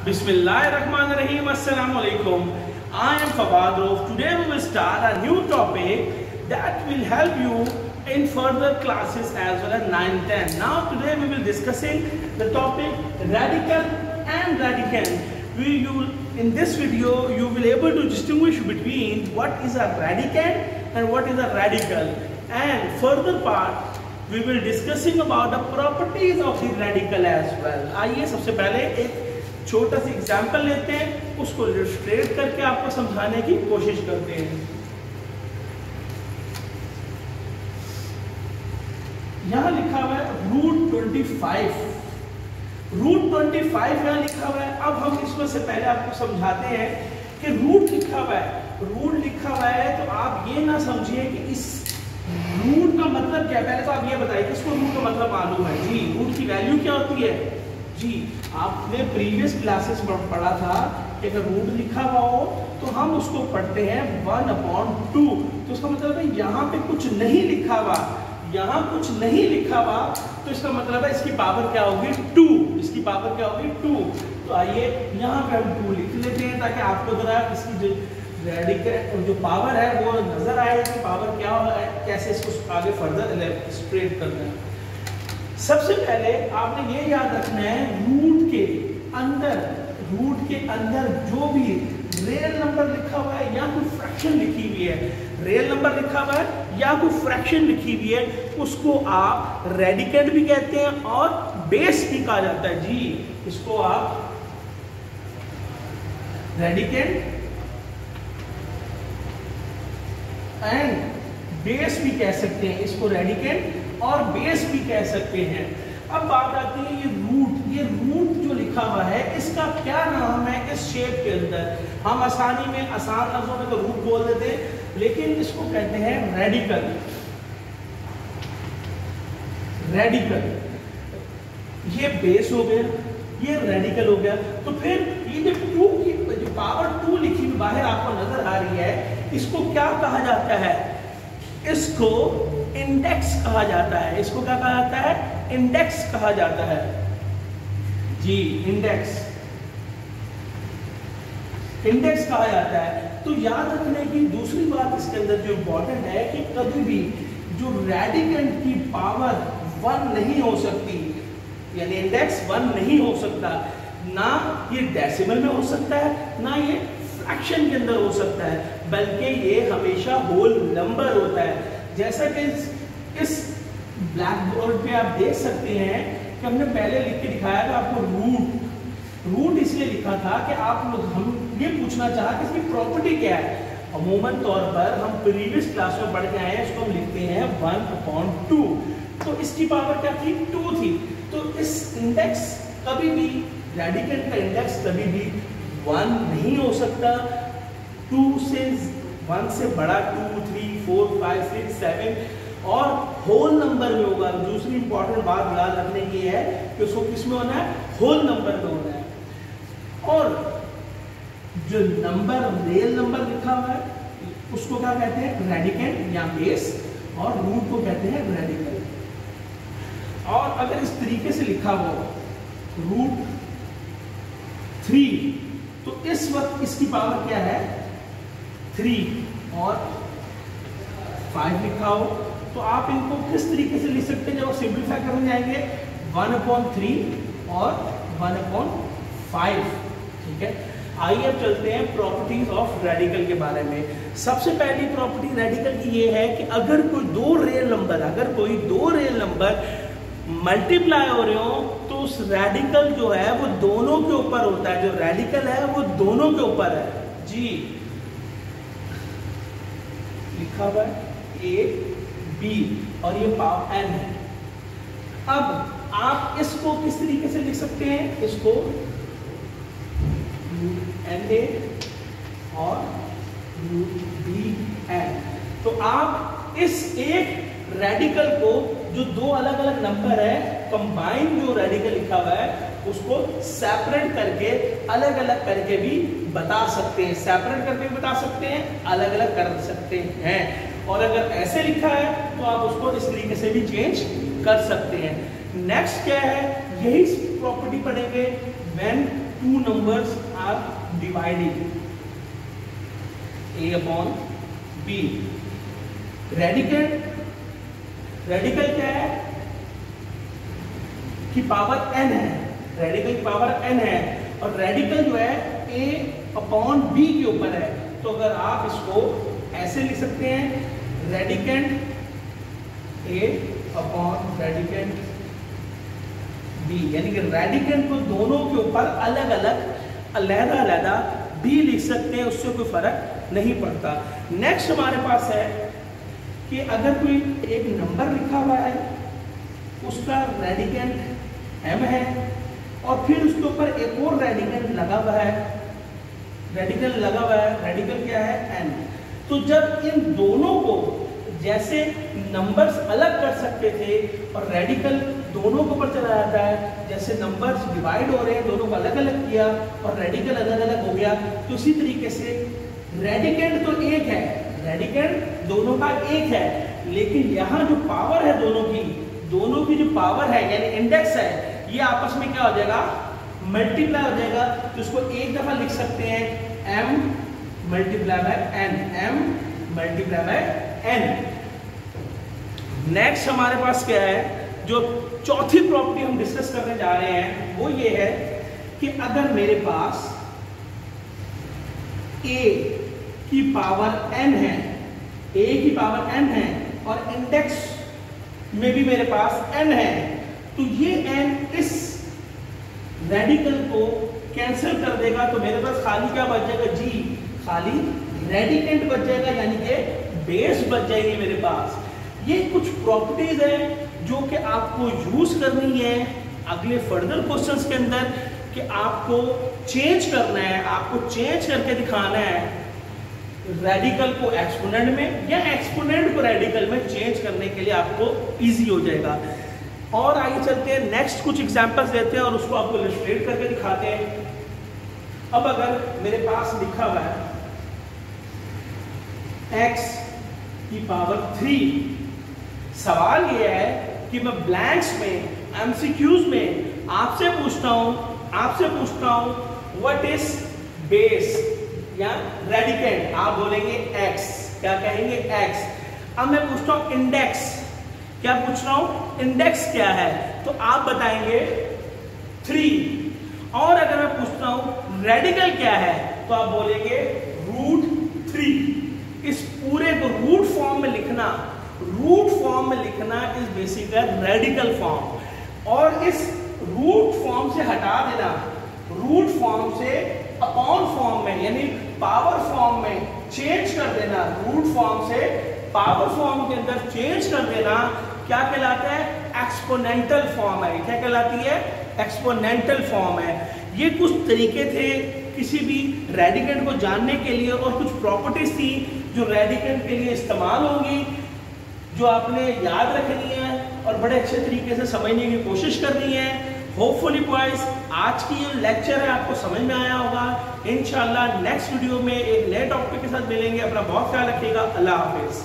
Bismillahirrahmanirrahim. Assalamu alaikum. I am Fawad Rauf. Today we will start a new topic that will help you in further classes as well as 9, 10. Now today we will discussing the topic radical and radicand. In this video you will able to distinguish between what is a radicand and what is a radical, and further part we will discussing about the properties of the radical as well. आइए सबसे पहले एक छोटा सा example लेते हैं, उसको illustrate करके आपको समझाने की कोशिश करते हैं। यहां लिखा हुआ है √25, √25 यहां लिखा हुआ है। अब हम इसमें से पहले आपको समझाते हैं कि रूट लिखा हुआ है, रूट लिखा हुआ है तो आप ये ना समझिए कि इस रूट का मतलब क्या है। पहले तो आप ये बताइए किसको रूट का मतलब मालूम है जी, रूट की वैल्यू क्या होती है जी। आपने प्रीवियस क्लासेस में पढ़ा था कि अगर रूट लिखा हुआ हो तो हम उसको पढ़ते हैं 1/2। तो इसका मतलब है यहाँ पे कुछ नहीं लिखा हुआ, यहाँ कुछ नहीं लिखा हुआ, तो इसका मतलब है इसकी पावर क्या होगी 2, इसकी पावर क्या होगी 2। तो आइए यहाँ पे हम 2 लिख लेते हैं ताकि आपको जरा इसकी जो रेडिकल जो पावर है वो नजर आए कि पावर क्या है, कैसे इसको आगे फर्दर इलस्ट्रेट करना है। सबसे पहले आपने ये याद रखना है रूट के अंदर जो भी रियल नंबर लिखा हुआ है या कोई फ्रैक्शन लिखी हुई है, रियल नंबर लिखा हुआ है या कोई फ्रैक्शन लिखी हुई है, उसको आप रेडिकेंड भी कहते हैं और बेस भी कहा जाता है जी। इसको आप रेडिकेंड एंड बेस भी कह सकते हैं, इसको रेडिकेंड और बेस भी कह सकते हैं। अब बात आती है ये रूट जो लिखा हुआ है इसका क्या नाम है इस शेप के अंदर। हम आसानी में आसान लफ्जों में तो रूट बोल देते हैं, लेकिन इसको कहते हैं रेडिकल। रेडिकल ये बेस हो गया, ये रेडिकल हो गया। तो फिर ये जो 2 की जो पावर 2 लिखी हुई बाहर आपको नजर आ रही है, इसको क्या कहा जाता है? इसको इंडेक्स कहा जाता है। इसको क्या कहा जाता है? इंडेक्स कहा जाता है जी, इंडेक्स, इंडेक्स कहा जाता है। तो याद रखने की दूसरी बात इसके अंदर जो इंपॉर्टेंट है कि कभी भी जो रेडिकेंड की पावर 1 नहीं हो सकती, यानी इंडेक्स 1 नहीं हो सकता, ना ये डेसिमल में हो सकता है ना ये फ्रैक्शन के अंदर हो सकता है, बल्कि ये हमेशा होल नंबर होता है। जैसा कि इस ब्लैक बोर्ड पे आप देख सकते हैं कि हमने पहले लिख के दिखाया था आपको रूट इसलिए लिखा था कि हम ये पूछना चाहा कि इसकी प्रॉपर्टी क्या है। अमूमन तौर पर हम प्रीवियस क्लास में पढ़ के आए हैं, इसको हम लिखते हैं 1/2। तो इसकी पावर क्या थी? 2 थी। तो इस इंडेक्स कभी भी रेडिकेंड का इंडेक्स कभी भी 1 नहीं हो सकता। 1 से बड़ा 2, 3, 4, 5, 6, 7 और होल नंबर में होगा। दूसरी इंपॉर्टेंट बात याद रखने की है कि उसको किस में होना है? होल नंबर में होना है। और जो नंबर रियल नंबर लिखा हुआ है उसको क्या कहते हैं? रेडिकेंड या बेस, और रूट को कहते हैं रेडिकल। और अगर इस तरीके से लिखा हो √3, तो इस वक्त इसकी पावर क्या है? 3 और 5 लिखा हो तो आप इनको किस तरीके से लिख सकते हैं? जब आप सिंप्लीफाई करने जाएंगे 1/3 और 1/5। ठीक है, आइए अब चलते हैं प्रॉपर्टीज ऑफ रेडिकल के बारे में। सबसे पहली प्रॉपर्टी रेडिकल की ये है कि अगर कोई दो रियल नंबर मल्टीप्लाई हो रहे हो तो उस रेडिकल जो है वो दोनों के ऊपर होता है। जो रेडिकल है वो दोनों के ऊपर है जी। लिखा हुआ है A, B और ये पावर n है। अब आप इसको किस तरीके से लिख सकते हैं? इसको √NA और √BN। तो आप इस एक रेडिकल को जो दो अलग अलग नंबर है कंबाइन जो रेडिकल लिखा हुआ है उसको सेपरेट करके अलग अलग करके भी बता सकते हैं। सेपरेट करके भी बता सकते हैं, अलग अलग कर सकते हैं। और अगर ऐसे लिखा है तो आप उसको इस तरीके से भी चेंज कर सकते हैं। नेक्स्ट क्या है? यही प्रॉपर्टी पढ़ेंगे when two numbers are dividing, a upon b. Radical क्या है कि पावर n है, रेडिकल की पावर n है, और रेडिकल जो है a अपॉन b के ऊपर है। तो अगर आप इसको ऐसे लिख सकते हैं, radicand a upon radicand b, यानी कि रेडिकेंट को दोनों के ऊपर अलग अलग अलग भी लिख सकते हैं, उससे कोई फर्क नहीं पड़ता। नेक्स्ट हमारे पास है कि अगर कोई एक नंबर लिखा हुआ है, उसका रेडिकेंट m है, और फिर उसके ऊपर एक और रेडिकेंट लगा हुआ है, रेडिकल क्या है n। तो जब इन दोनों को, जैसे नंबर्स अलग कर सकते थे और रेडिकल दोनों के ऊपर चला जाता है, जैसे नंबर्स डिवाइड हो रहे हैं, दोनों को अलग अलग किया और रेडिकल अलग अलग हो गया, तो इसी तरीके से रेडिकेंट तो एक है, रेडिकेंट दोनों का एक है, लेकिन यहाँ जो पावर है दोनों की जो पावर है यानी इंडेक्स है, ये आपस में क्या हो जाएगा, मल्टीप्लाई हो जाएगा। तो इसको एक दफा लिख सकते हैं m multiply by n। Next हमारे पास क्या है, जो चौथी प्रॉपर्टी हम डिस्कस करने जा रहे हैं वो ये है कि अगर मेरे पास a की पावर n है और इंडेक्स में भी मेरे पास n है, तो ये n इस रेडिकल को कैंसिल कर देगा, तो मेरे पास खाली क्या बच जाएगा जी, खाली रेडिकेंट बच जाएगा, यानी कि बेस बच जाएगी मेरे पास। ये कुछ प्रॉपर्टीज है जो कि आपको यूज करनी है अगले फर्दर क्वेश्चंस के अंदर, कि आपको चेंज करना है, आपको चेंज करके दिखाना है रेडिकल को एक्सपोनेंट में या एक्सपोनेंट को रेडिकल में चेंज करने के लिए आपको इजी हो जाएगा। और आगे चलते हैं, नेक्स्ट कुछ एग्जांपल्स लेते हैं और उसको आपको इलस्ट्रेट करके दिखाते हैं। अब अगर मेरे पास लिखा हुआ है x की पावर 3, सवाल यह है कि मैं ब्लैंक्स में, एमसीक्यूज में आपसे पूछता हूं व्हाट इज बेस या रेडिकेंट, आप बोलेंगे x, क्या कहेंगे x। अब मैं पूछता हूं इंडेक्स, क्या पूछ रहा हूं, इंडेक्स क्या है, तो आप बताएंगे 3। और अगर मैं पूछता हूं रेडिकल क्या है, तो आप बोलेंगे √3। इस पूरे को रूट फॉर्म में लिखना इज बेसिकली रेडिकल फॉर्म, और इस रूट फॉर्म से हटा देना, रूट फॉर्म से अपॉन फॉर्म में यानी पावर फॉर्म में चेंज कर देना, रूट फॉर्म से पावर फॉर्म के अंदर चेंज कर देना, क्या कहलाता है, एक्सपोनेंटल फॉर्म है। क्या कहलाती है, एक्सपोनेंटल फॉर्म है। ये कुछ तरीके थे किसी भी रेडिकेंट को जानने के लिए, और कुछ प्रॉपर्टीज थी जो रेडिकेंट के लिए इस्तेमाल होंगी, जो आपने याद रखनी है और बड़े अच्छे तरीके से समझने की कोशिश करनी है। होपफुली बॉयज आज की ये लेक्चर है आपको समझ में आया होगा। इंशाल्लाह नेक्स्ट वीडियो में एक नए टॉपिक के साथ मिलेंगे। अपना बहुत ख्याल रखिएगा। अल्लाह हाफिज।